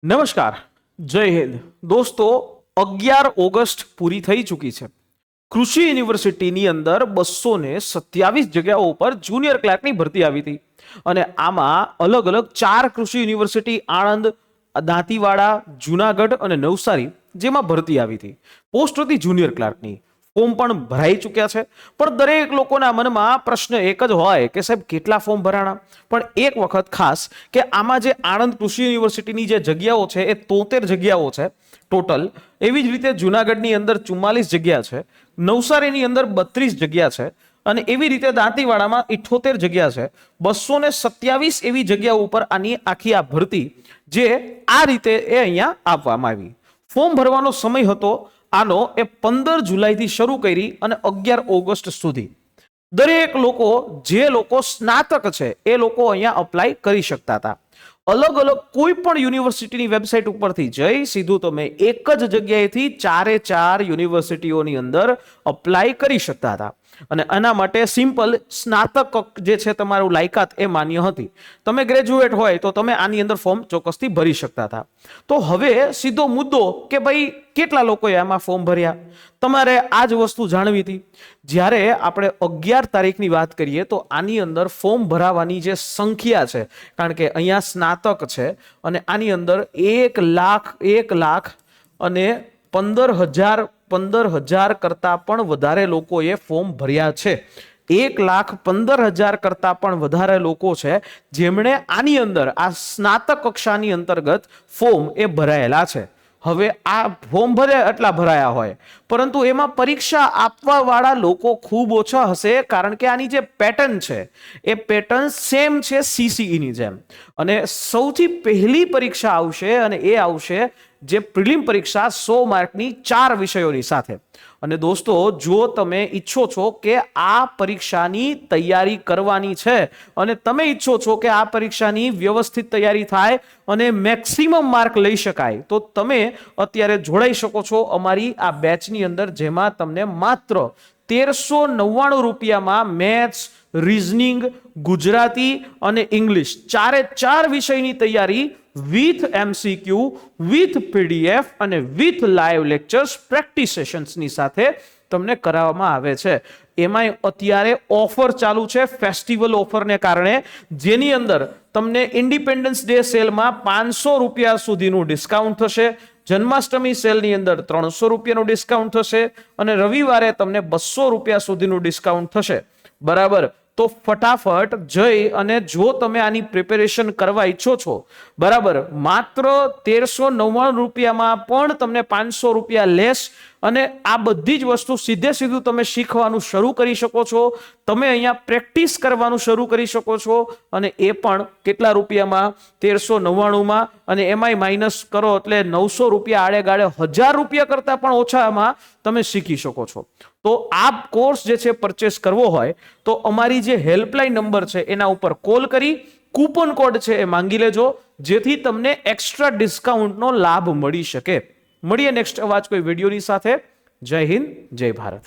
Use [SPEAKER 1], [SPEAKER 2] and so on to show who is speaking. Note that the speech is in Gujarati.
[SPEAKER 1] નમસ્કાર, જય હિન્દ દોસ્તો। 11 ઓગસ્ટ પૂરી થઈ ચૂકી છે। કૃષિ યુનિવર્સિટીની અંદર 227 જગ્યાઓ ઉપર જુનિયર ક્લાર્કની ભરતી આવી હતી અને આમાં અલગ અલગ 4 કૃષિ યુનિવર્સિટી આણંદ, દાંતીવાડા, જુનાગઢ અને નવસારી જેમાં ભરતી આવી હતી। પોસ્ટ હતી જુનિયર ક્લાર્કની। ફોર્મ પણ ભરાઈ ચૂક્યા છે, પણ દરેક લોકોના મનમાં પ્રશ્ન એક જ હોય કે સાહેબ કેટલા ફોર્મ ભરાણા। પણ એક વખત ખાસ કે આમાં જે આણંદ કૃષિ યુનિવર્સિટીની જે જગ્યાઓ છે એ 73 જગ્યાઓ છે ટોટલ। એવી જ રીતે જુનાગઢની અંદર 44 જગ્યા છે, નવસારીની અંદર 32 જગ્યા છે અને એવી રીતે દાંતીવાડામાં 78 જગ્યા છે। 227 એવી જગ્યાઓ ઉપર આની આખી આ ભરતી જે આ રીતે એ અહીંયા આપવામાં આવી। ફોર્મ ભરવાનો સમય હતો આનો એ 15 જુલાઈથી શરૂ કરી અને 11 ઓગસ્ટ સુધી દરેક લોકો જે લોકો સ્નાતક છે એ લોકો અહીંયા અપ્લાય કરી શકતા હતા। અલગ અલગ કોઈ પણ યુનિવર્સિટીની વેબસાઇટ ઉપરથી જઈ સીધું તમે એક જ જગ્યાએથી 4 યુનિવર્સિટીઓની અંદર અપ્લાય કરી શકતા હતા અને આના માટે સિમ્પલ સ્નાતક જે છે તમારું લાયકાત એ માન્ય હતી। તમે ગ્રેજ્યુએટ હોય તો તમે આની અંદર ફોર્મ ચોક્કસથી ભરી શકતા હતા। તો હવે સીધો મુદ્દો કે ભાઈ કેટલા લોકોએ આમાં ફોર્મ ભર્યા, તમારે આ જ વસ્તુ જાણવી હતી। જ્યારે આપણે 11 તારીખની વાત કરીએ તો આની અંદર ફોર્મ ભરાવાની જે સંખ્યા છે, કારણ કે અહીંયા સ્નાતક છે અને આની અંદર 1 લાખ અને 15,000 કરતા પણ વધારે લોકોએ ફોર્મ ભર્યા છે। 1,15,000 કરતા પણ વધારે લોકો છે જેમણે આની અંદર આ સ્નાતક કક્ષાની અંતર્ગત ફોર્મ એ ભરાયેલા છે। હવે આ ફોર્મ એટલા ભરાયા હોય પરંતુ એમાં પરીક્ષા આપવા વાળા લોકો ખૂબ ઓછા હશે, કારણ કે આની જે પેટર્ન છે એ પેટર્ન સેમ છે CCE ની જેમ। અને સૌથી પહેલી પરીક્ષા આવશે અને એ આવશે જે પ્રિલિમ પરીક્ષા 100 માર્કની 4 વિષયોની સાથે। અને દોસ્તો, જો તમે ઈચ્છો છો કે આ પરીક્ષાની તૈયારી કરવાની છે અને તમે ઈચ્છો છો કે આ પરીક્ષાની વ્યવસ્થિત તૈયારી થાય અને મેક્સિમમ માર્ક લઈ શકાય, તો તમે અત્યારે જોડાઈ શકો છો અમારી આ બેચની અંદર, જેમાં તમને માત્ર 1399 રૂપિયામાં મેથ્સ, રીઝનિંગ, ગુજરાતી અને ઇંગ્લિશ 4 વિષયની તૈયારી વિથ MCQ, વિથ PDF અને વિથ લાઈવ લેક્ચર્સ, પ્રેક્ટિસ સેશન્સની સાથે તમને કરાવવામાં આવે છે। એમાં અત્યારે ઓફર ચાલુ છે ફેસ્ટિવલ ઓફરને કારણે, જેની અંદર તમને ઇન્ડિપેન્ડન્સ ડે સેલમાં 500 રૂપિયા સુધીનું ડિસ્કાઉન્ટ થશે, જન્માષ્ટમી સેલની અંદર 300 રૂપિયાનું ડિસ્કાઉન્ટ થશે અને રવિવારે તમને 200 રૂપિયા સુધીનું ડિસ્કાઉન્ટ થશે, બરાબર। તો ફટાફટ જઈ અને જો તમે આની પ્રિપેરેશન કરવા ઈચ્છો છો, બરાબર, માત્ર 1399 રૂપિયામાં પણ તમને 500 રૂપિયા લેસ અને આ બધી જ વસ્તુ સીધું તમે શીખવાનું શરૂ કરી શકો છો। તમે અહીંયા પ્રેક્ટિસ કરવાનું શરૂ કરી શકો છો અને એ પણ કેટલા રૂપિયામાં? 1399માં, અને એમાંય માઇનસ કરો એટલે 900 રૂપિયા, આડે ગાડે 1000 રૂપિયા કરતા પણ ઓછામાં તમે શીખી શકો છો। તો આ કોર્સ જે છે પરચેસ કરવો હોય તો અમારી જે હેલ્પલાઇન નંબર છે એના ઉપર કોલ કરી કૂપન કોડ છે એ માંગી લેજો, જેથી તમને એક્સ્ટ્રા ડિસ્કાઉન્ટનો લાભ મળી શકે। મળીએ નેક્સ્ટ અવાજ કોઈ વિડીયોની સાથે। જય હિન્દ, જય ભારત।